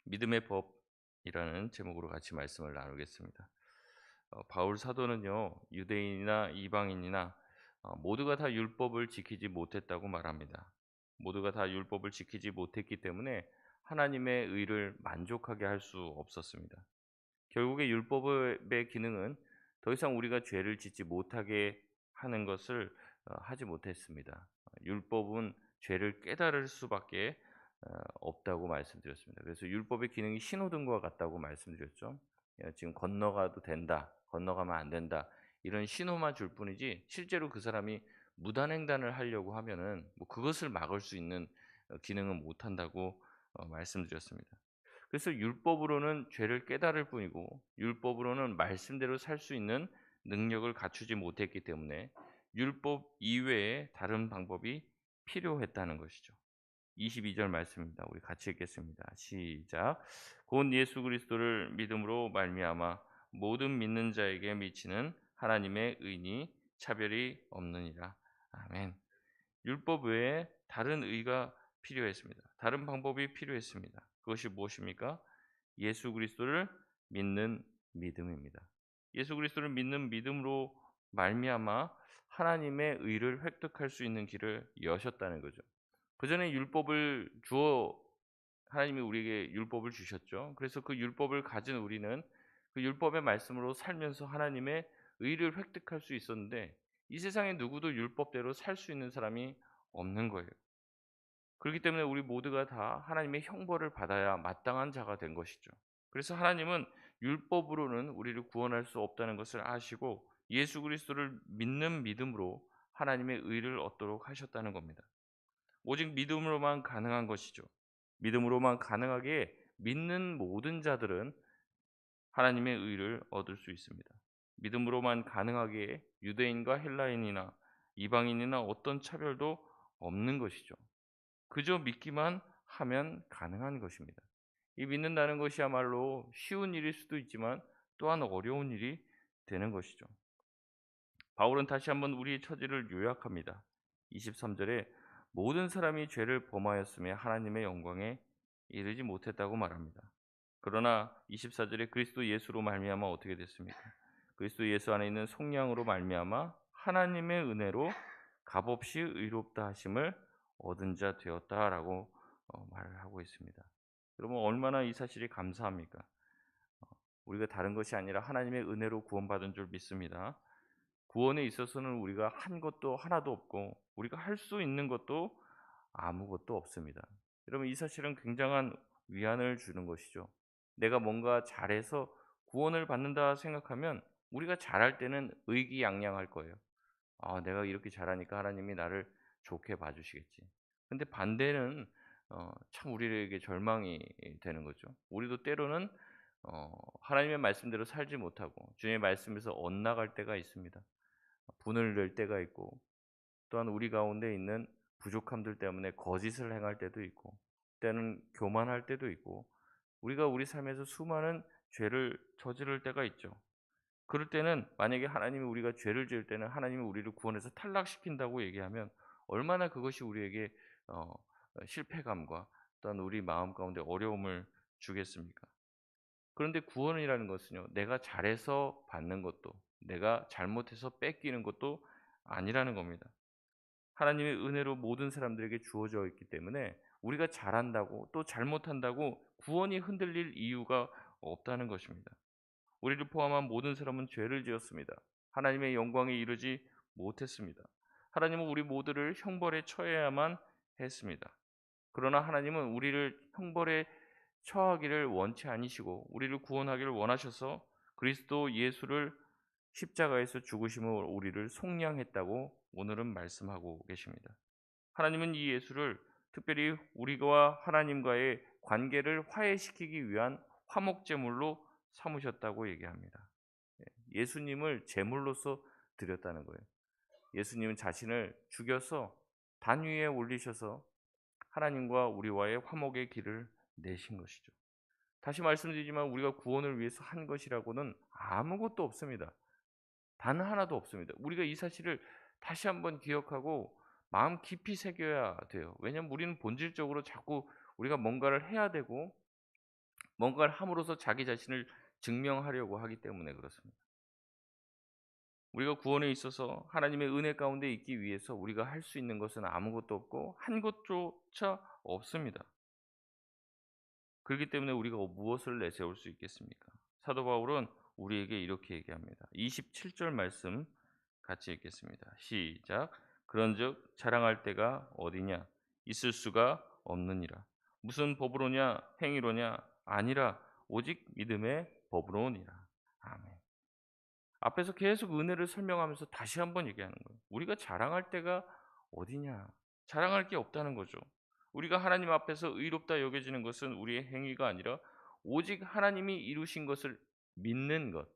믿음의 법이라는 제목으로 같이 말씀을 나누겠습니다. 바울 사도는요, 유대인이나 이방인이나 모두가 다 율법을 지키지 못했다고 말합니다. 모두가 다 율법을 지키지 못했기 때문에 하나님의 의를 만족하게 할 수 없었습니다. 결국에 율법의 기능은 더 이상 우리가 죄를 짓지 못하게 하는 것을 하지 못했습니다. 율법은 죄를 깨달을 수밖에 없다고 말씀드렸습니다. 그래서 율법의 기능이 신호등과 같다고 말씀드렸죠. 지금 건너가도 된다, 건너가면 안 된다 이런 신호만 줄 뿐이지 실제로 그 사람이 무단횡단을 하려고 하면은 뭐 그것을 막을 수 있는 기능은 못 한다고 말씀드렸습니다. 그래서 율법으로는 죄를 깨달을 뿐이고 율법으로는 말씀대로 살 수 있는 능력을 갖추지 못했기 때문에 율법 이외에 다른 방법이 필요했다는 것이죠. 22절 말씀입니다. 우리 같이 읽겠습니다. 시작. 곧 예수 그리스도를 믿음으로 말미암아 모든 믿는 자에게 미치는 하나님의 의니 차별이 없느니라. 아멘. 율법 외에 다른 의가 필요했습니다. 다른 방법이 필요했습니다. 그것이 무엇입니까? 예수 그리스도를 믿는 믿음입니다. 예수 그리스도를 믿는 믿음으로 말미암아 하나님의 의를 획득할 수 있는 길을 여셨다는 거죠. 그전에 율법을 주어 하나님이 우리에게 율법을 주셨죠. 그래서 그 율법을 가진 우리는 그 율법의 말씀으로 살면서 하나님의 의를 획득할 수 있었는데 이 세상에 누구도 율법대로 살 수 있는 사람이 없는 거예요. 그렇기 때문에 우리 모두가 다 하나님의 형벌을 받아야 마땅한 자가 된 것이죠. 그래서 하나님은 율법으로는 우리를 구원할 수 없다는 것을 아시고 예수 그리스도를 믿는 믿음으로 하나님의 의를 얻도록 하셨다는 겁니다. 오직 믿음으로만 가능한 것이죠. 믿음으로만 가능하게 믿는 모든 자들은 하나님의 의를 얻을 수 있습니다. 믿음으로만 가능하게 유대인과 헬라인이나 이방인이나 어떤 차별도 없는 것이죠. 그저 믿기만 하면 가능한 것입니다. 이 믿는다는 것이야말로 쉬운 일일 수도 있지만 또한 어려운 일이 되는 것이죠. 바울은 다시 한번 우리의 처지를 요약합니다. 23절에 모든 사람이 죄를 범하였으며 하나님의 영광에 이르지 못했다고 말합니다. 그러나 24절에 그리스도 예수로 말미암아 어떻게 됐습니까? 그리스도 예수 안에 있는 속량으로 말미암아 하나님의 은혜로 값없이 의롭다 하심을 얻은 자 되었다라고 말을 하고 있습니다. 여러분 얼마나 이 사실이 감사합니까? 우리가 다른 것이 아니라 하나님의 은혜로 구원받은 줄 믿습니다. 구원에 있어서는 우리가 한 것도 하나도 없고 우리가 할 수 있는 것도 아무것도 없습니다. 여러분 이 사실은 굉장한 위안을 주는 것이죠. 내가 뭔가 잘해서 구원을 받는다 생각하면 우리가 잘할 때는 의기양양할 거예요. 아, 내가 이렇게 잘하니까 하나님이 나를 좋게 봐주시겠지. 근데 반대는 참 우리에게 절망이 되는 거죠. 우리도 때로는 하나님의 말씀대로 살지 못하고 주님의 말씀에서 엇나갈 때가 있습니다. 분을 낼 때가 있고 또한 우리 가운데 있는 부족함들 때문에 거짓을 행할 때도 있고 때는 교만할 때도 있고 우리가 우리 삶에서 수많은 죄를 저지를 때가 있죠. 그럴 때는 만약에 하나님이 우리가 죄를 지을 때는 하나님이 우리를 구원해서 탈락시킨다고 얘기하면 얼마나 그것이 우리에게 실패감과 또한 우리 마음 가운데 어려움을 주겠습니까? 그런데 구원이라는 것은요. 내가 잘해서 받는 것도 내가 잘못해서 뺏기는 것도 아니라는 겁니다. 하나님의 은혜로 모든 사람들에게 주어져 있기 때문에 우리가 잘한다고 또 잘못한다고 구원이 흔들릴 이유가 없다는 것입니다. 우리를 포함한 모든 사람은 죄를 지었습니다. 하나님의 영광에 이르지 못했습니다. 하나님은 우리 모두를 형벌에 처해야만 했습니다. 그러나 하나님은 우리를 형벌에 처하기를 원치 아니시고 우리를 구원하기를 원하셔서 그리스도 예수를 십자가에서 죽으심으로 우리를 속량했다고 오늘은 말씀하고 계십니다. 하나님은 이 예수를 특별히 우리와 하나님과의 관계를 화해시키기 위한 화목제물로 삼으셨다고 얘기합니다. 예수님을 제물로서 드렸다는 거예요. 예수님은 자신을 죽여서 단 위에 올리셔서 하나님과 우리와의 화목의 길을 내신 것이죠. 다시 말씀드리지만 우리가 구원을 위해서 한 것이라고는 아무것도 없습니다. 단 하나도 없습니다. 우리가 이 사실을 다시 한번 기억하고 마음 깊이 새겨야 돼요. 왜냐하면 우리는 본질적으로 자꾸 우리가 뭔가를 해야 되고 뭔가를 함으로써 자기 자신을 증명하려고 하기 때문에 그렇습니다. 우리가 구원에 있어서 하나님의 은혜 가운데 있기 위해서 우리가 할 수 있는 것은 아무것도 없고 한 것조차 없습니다. 그렇기 때문에 우리가 무엇을 내세울 수 있겠습니까? 사도 바울은 우리에게 이렇게 얘기합니다. 27절 말씀 같이 읽겠습니다. 시작. 그런즉 자랑할 데가 어디냐? 있을 수가 없느니라. 무슨 법으로냐? 행위로냐? 아니라 오직 믿음의 법으로니라. 아멘. 앞에서 계속 은혜를 설명하면서 다시 한번 얘기하는 거예요. 우리가 자랑할 데가 어디냐? 자랑할 게 없다는 거죠. 우리가 하나님 앞에서 의롭다 여겨지는 것은 우리의 행위가 아니라 오직 하나님이 이루신 것을 믿는 것.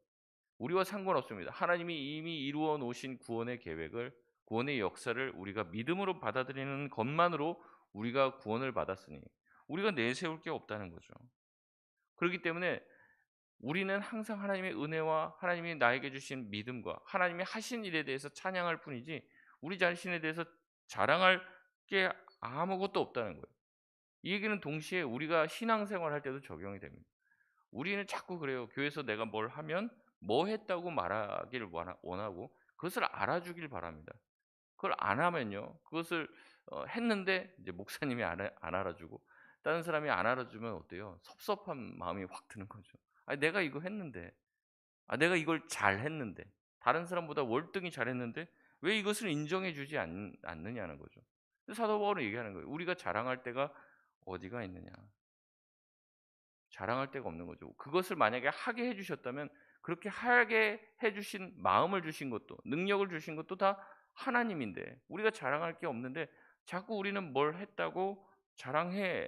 우리와 상관없습니다. 하나님이 이미 이루어 놓으신 구원의 계획을, 구원의 역사를 우리가 믿음으로 받아들이는 것만으로 우리가 구원을 받았으니 우리가 내세울 게 없다는 거죠. 그렇기 때문에 우리는 항상 하나님의 은혜와 하나님이 나에게 주신 믿음과 하나님이 하신 일에 대해서 찬양할 뿐이지 우리 자신에 대해서 자랑할 게 아무것도 없다는 거예요. 이 얘기는 동시에 우리가 신앙생활 할 때도 적용이 됩니다. 우리는 자꾸 그래요. 교회에서 내가 뭘 하면 뭐 했다고 말하기를 원하고 그것을 알아주길 바랍니다. 그걸 안 하면요. 그것을 했는데 이제 목사님이 안 알아주고 다른 사람이 안 알아주면 어때요? 섭섭한 마음이 확 드는 거죠. '아니 내가 이거 했는데. 내가 이걸 잘했는데. 다른 사람보다 월등히 잘했는데 왜 이것을 인정해 주지 않느냐는 거죠. 사도 바울은 얘기하는 거예요. 우리가 자랑할 데가 어디가 있느냐. 자랑할 데가 없는 거죠. 그것을 만약에 하게 해 주셨다면 그렇게 하게 해 주신 마음을 주신 것도 능력을 주신 것도 다 하나님인데 우리가 자랑할 게 없는데 자꾸 우리는 뭘 했다고 자랑해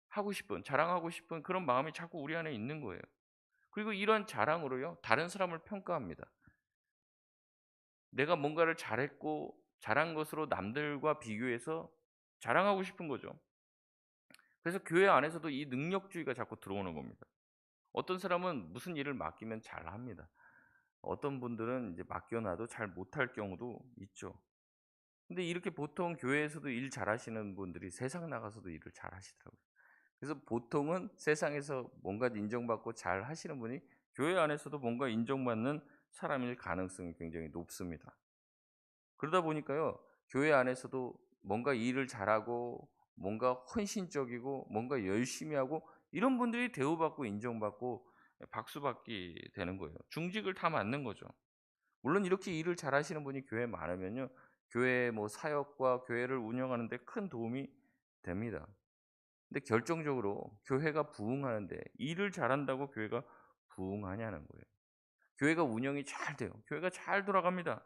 하고 싶은 자랑하고 싶은 그런 마음이 자꾸 우리 안에 있는 거예요. 그리고 이런 자랑으로요. 다른 사람을 평가합니다. 내가 뭔가를 잘했고 잘한 것으로 남들과 비교해서 자랑하고 싶은 거죠. 그래서 교회 안에서도 이 능력주의가 자꾸 들어오는 겁니다. 어떤 사람은 무슨 일을 맡기면 잘합니다. 어떤 분들은 이제 맡겨 놔도 잘 못할 경우도 있죠. 근데 이렇게 보통 교회에서도 일 잘하시는 분들이 세상 나가서도 일을 잘하시더라고요. 그래서 보통은 세상에서 뭔가 인정받고 잘하시는 분이 교회 안에서도 뭔가 인정받는 사람일 가능성이 굉장히 높습니다. 그러다 보니까요. 교회 안에서도 뭔가 일을 잘하고 뭔가 헌신적이고 뭔가 열심히 하고 이런 분들이 대우받고 인정받고 박수받게 되는 거예요. 중직을 다 맡는 거죠. 물론 이렇게 일을 잘하시는 분이 교회에 많으면요. 교회의 뭐 사역과 교회를 운영하는 데 큰 도움이 됩니다. 근데 결정적으로 교회가 부흥하는데 일을 잘한다고 교회가 부흥하냐는 거예요. 교회가 운영이 잘 돼요. 교회가 잘 돌아갑니다.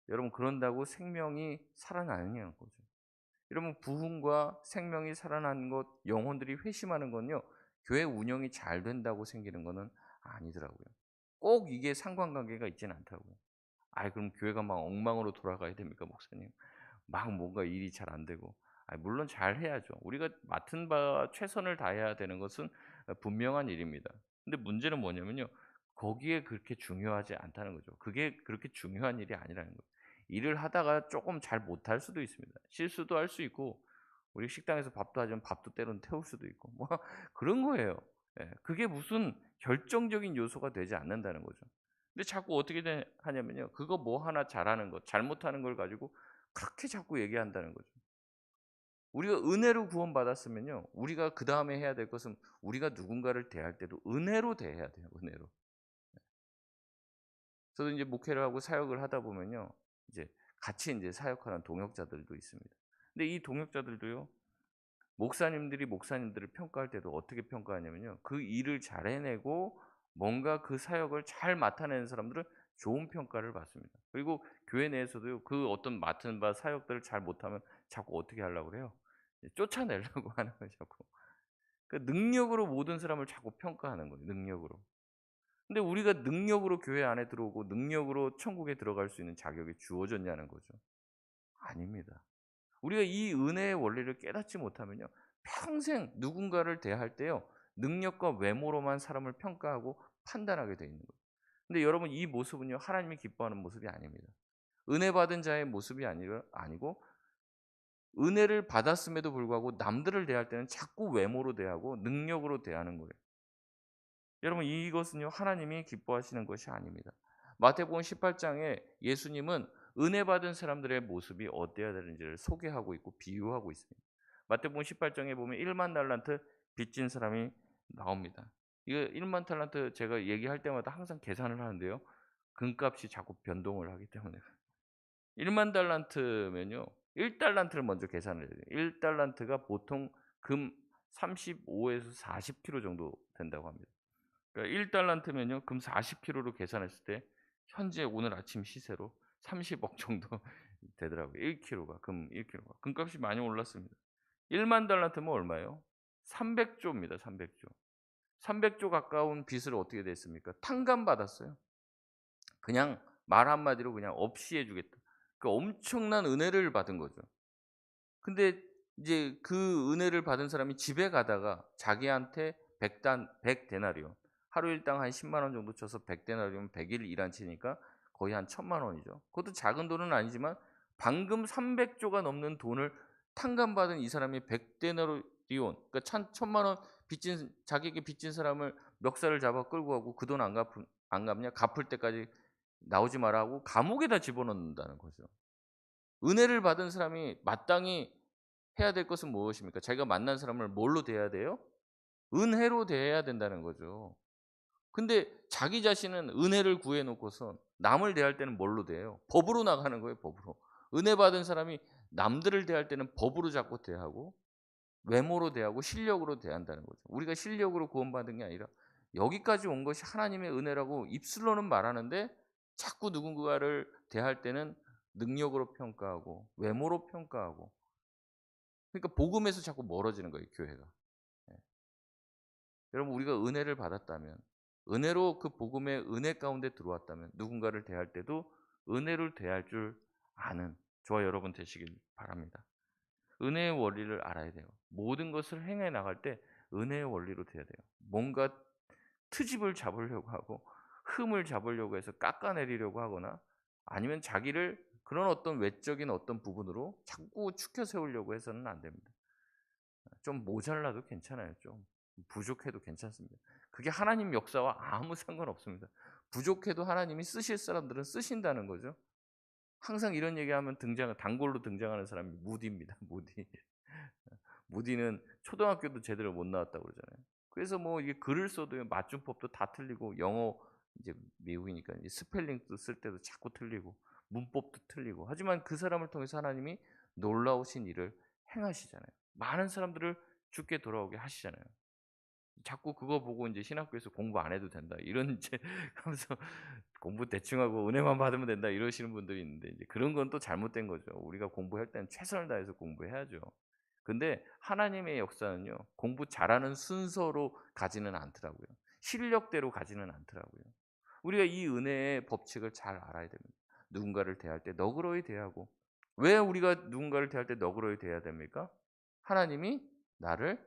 여러분 그런다고 생명이 살아나느냐는 거죠. 여러분 부흥과 생명이 살아나는 것, 영혼들이 회심하는 건요. 교회 운영이 잘 된다고 생기는 거는 아니더라고요. 꼭 이게 상관관계가 있지는 않다고요. 아이 그럼 교회가 막 엉망으로 돌아가야 됩니까 목사님? 막 뭔가 일이 잘 안 되고. 물론 잘해야죠. 우리가 맡은 바 최선을 다해야 되는 것은 분명한 일입니다. 근데 문제는 뭐냐면요. 거기에 그렇게 중요하지 않다는 거죠. 그게 그렇게 중요한 일이 아니라는 거예요. 일을 하다가 쪼끔 잘 못할 수도 있습니다. 실수도 할 수 있고 우리 식당에서 밥도 하지만 밥도 때로는 태울 수도 있고 뭐 그런 거예요. 예. 그게 무슨 결정적인 요소가 되지 않는다는 거죠. 근데 자꾸 어떻게 하냐면요. 그거 뭐 하나 잘하는 것, 잘못하는 걸 가지고 그렇게 자꾸 얘기한다는 거죠. 우리가 은혜로 구원받았으면요. 우리가 그다음에 해야 될 것은 우리가 누군가를 대할 때도 은혜로 대해야 돼요, 은혜로. 저도 인제 목회를 하고 사역을 하다 보면요. 이제 같이 인제 사역하는 동역자들도 있습니다. 근데 이 동역자들도요. 목사님들이 목사님들을 평가할 때도 어떻게 평가하냐면요. 그 일을 잘 해내고 뭔가 그 사역을 잘 맡아내는 사람들은 좋은 평가를 받습니다. 그리고 교회 내에서도요. 그 어떤 맡은 바 사역들을 잘 못하면 자꾸 어떻게 하려고 그래요? 쫓아내려고 하는 거예요 자꾸. 그 능력으로 모든 사람을 자꾸 평가하는 거예요 능력으로. 근데 우리가 능력으로 교회 안에 들어오고 능력으로 천국에 들어갈 수 있는 자격이 주어졌냐는 거죠. 아닙니다. 우리가 이 은혜의 원리를 깨닫지 못하면요. 평생 누군가를 대할 때요. 능력과 외모로만 사람을 평가하고 판단하게 돼 있는 거예요. 근데 여러분 이 모습은요. 하나님이 기뻐하는 모습이 아닙니다. 은혜 받은 자의 모습이 아니고 은혜를 받았음에도 불구하고 남들을 대할 때는 자꾸 외모로 대하고 능력으로 대하는 거예요. 여러분 이것은요 하나님이 기뻐하시는 것이 아닙니다. 마태복음 18장에 예수님은 은혜 받은 사람들의 모습이 어때야 되는지를 소개하고 있고 비유하고 있습니다. 마태복음 18장에 보면 1만 달란트 빚진 사람이 나옵니다. 이거 1만 달란트 제가 얘기할 때마다 항상 계산을 하는데요. 금값이 자꾸 변동을 하기 때문에 1만 달란트면요. 1달란트를 먼저 계산을 해야 돼요. 1달란트가 보통 금 35에서 40kg 정도 된다고 합니다. 그러니까 1달란트면요. 금 40kg로 계산했을 때 현재 오늘 아침 시세로 30억 정도 되더라고요. 1kg가 금 1kg가. 금값이 많이 올랐습니다. 1만 달란트면 얼마예요? 300조입니다. 300조. 300조 가까운 빚을 어떻게 됐습니까? 탕감받았어요. 그냥 말 한마디로 그냥 없이 해 주겠다. 그 엄청난 은혜를 받은 거죠. 근데 이제 그 은혜를 받은 사람이 집에 가다가 자기한테 100 데나리온 하루 일당 한 10만 원 정도 쳐서 100 데나리온 100일 일한 치니까 거의 한 1,000만 원이죠. 그것도 작은 돈은 아니지만 방금 300조가 넘는 돈을 탕감받은 이 사람이 100 데나리온 그러니까 1,000만 원 빚진 자기에게 빚진 사람을 멱살을 잡아 끌고 가고 그 돈 안 갚냐? 갚을 때까지 나오지 마라 하고 감옥에다 집어넣는다는 거죠. 은혜를 받은 사람이 마땅히 해야 될 것은 무엇입니까? 자기가 만난 사람을 뭘로 대해야 돼요? 은혜로 대해야 된다는 거죠. 근데 자기 자신은 은혜를 구해 놓고선 남을 대할 때는 뭘로 대해요? 법으로 나가는 거예요, 법으로. 은혜 받은 사람이 남들을 대할 때는 법으로 자꾸 대하고 외모로 대하고 실력으로 대한다는 거죠. 우리가 실력으로 구원받은 게 아니라 여기까지 온 것이 하나님의 은혜라고 입술로는 말하는데 자꾸 누군가를 대할 때는 능력으로 평가하고 외모로 평가하고 그러니까 복음에서 자꾸 멀어지는 거예요, 교회가. 예. 여러분 우리가 은혜를 받았다면 은혜로 그 복음의 은혜 가운데 들어왔다면 누군가를 대할 때도 은혜를 대할 줄 아는 저와 여러분 되시길 바랍니다. 은혜의 원리를 알아야 돼요. 모든 것을 행해 나갈 때 은혜의 원리로 돼야 돼요. 뭔가 트집을 잡으려고 하고 흠을 잡으려고 해서 깎아내리려고 하거나 아니면 자기를 그런 어떤 외적인 어떤 부분으로 자꾸 축혀 세우려고 해서는 안 됩니다. 좀 모자라도 괜찮아요. 좀 부족해도 괜찮습니다. 그게 하나님 역사와 아무 상관없습니다. 부족해도 하나님이 쓰실 사람들은 쓰신다는 거죠. 항상 이런 얘기하면 단골로 등장하는 사람이 무디입니다. 무디. 무디는 초등학교도 제대로 못 나왔다고 그러잖아요. 그래서 뭐 이게 글을 써도요. 맞춤법도 다 틀리고 영어 이제 미국이니까 이제 스펠링도 쓸 때도 자꾸 틀리고 문법도 틀리고. 하지만 그 사람을 통해서 하나님이 놀라우신 일을 행하시잖아요. 많은 사람들을 주께 돌아오게 하시잖아요. 자꾸 그거 보고 인제 신학교에서 "공부 안 해도 된다." 이런 이제 하면서 "공부 대충 하고 은혜만 받으면 된다." 이러시는 분들이 있는데 이제 그런 건 또 잘못된 거죠. 우리가 공부할 때는 최선을 다해서 공부해야죠. 근데 하나님의 역사는요. 공부 잘하는 순서로 가지는 않더라고요. 실력대로 가지는 않더라고요. 우리가 이 은혜의 법칙을 잘 알아야 됩니다. 누군가를 대할 때 너그러이 대하고 왜 우리가 누군가를 대할 때 너그러이 대해야 됩니까? 하나님이 나를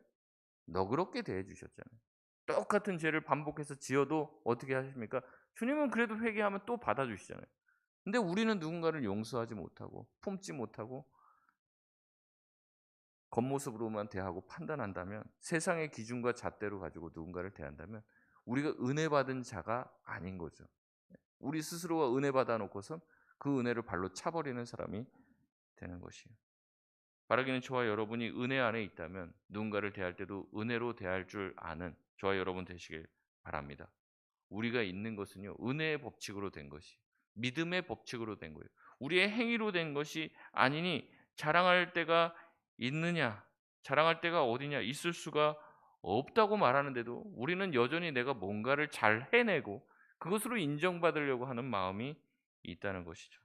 너그럽게 대해 주셨잖아요. 똑같은 죄를 반복해서 지어도 어떻게 하십니까? 주님은 그래도 회개하면 또 받아 주시잖아요. 근데 우리는 누군가를 용서하지 못하고 품지 못하고 겉모습으로만 대하고 판단한다면 세상의 기준과 잣대로 가지고 누군가를 대한다면 우리가 은혜 받은 자가 아닌 거죠. 우리 스스로가 은혜 받아 놓고선 그 은혜를 발로 차버리는 사람이 되는 것이에요. 바라기는 저와 여러분이 은혜 안에 있다면 누군가를 대할 때도 은혜로 대할 줄 아는 저와 여러분 되시길 바랍니다. 우리가 있는 것은요. 은혜의 법칙으로 된 것이 믿음의 법칙으로 된 거예요. 우리의 행위로 된 것이 아니니 자랑할 때가 있느냐? 자랑할 때가 어디냐? 있을 수가 없다고 말하는데도 우리는 여전히 내가 뭔가를 잘 해내고 그것으로 인정받으려고 하는 마음이 있다는 것이죠.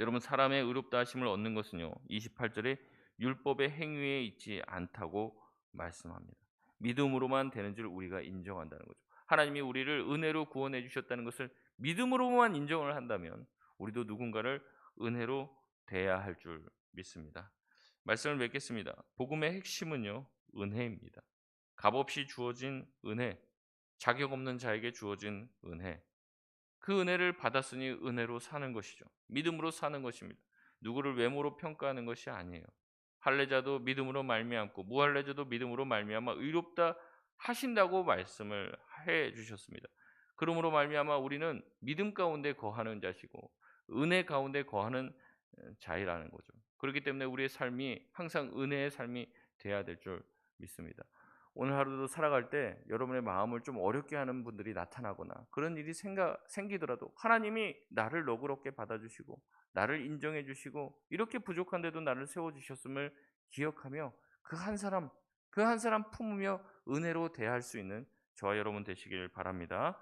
여러분 사람의 의롭다 하심을 얻는 것은요. 28절에 율법의 행위에 있지 않다고 말씀합니다. 믿음으로만 되는 줄 우리가 인정한다는 거죠. 하나님이 우리를 은혜로 구원해 주셨다는 것을 믿음으로만 인정을 한다면 우리도 누군가를 은혜로 대해야 할 줄 믿습니다. 말씀을 맺겠습니다. 복음의 핵심은요. 은혜입니다. 값없이 주어진 은혜, 자격 없는 자에게 주어진 은혜, 그 은혜를 받았으니 은혜로 사는 것이죠. 믿음으로 사는 것입니다. 누구를 외모로 평가하는 것이 아니에요. 할례자도 믿음으로 말미암고 무할례자도 믿음으로 말미암아 의롭다 하신다고 말씀을 해 주셨습니다. 그러므로 말미암아 우리는 믿음 가운데 거하는 자시고 은혜 가운데 거하는 자이라는 거죠. 그렇기 때문에 우리의 삶이 항상 은혜의 삶이 돼야 될 줄 믿습니다. 오늘 하루도 살아갈 때 여러분의 마음을 좀 어렵게 하는 분들이 나타나거나 그런 일이 생기더라도 하나님이 나를 너그럽게 받아주시고 나를 인정해 주시고 이렇게 부족한데도 나를 세워 주셨음을 기억하며 그 한 사람 품으며 은혜로 대할 수 있는 저와 여러분 되시길 바랍니다.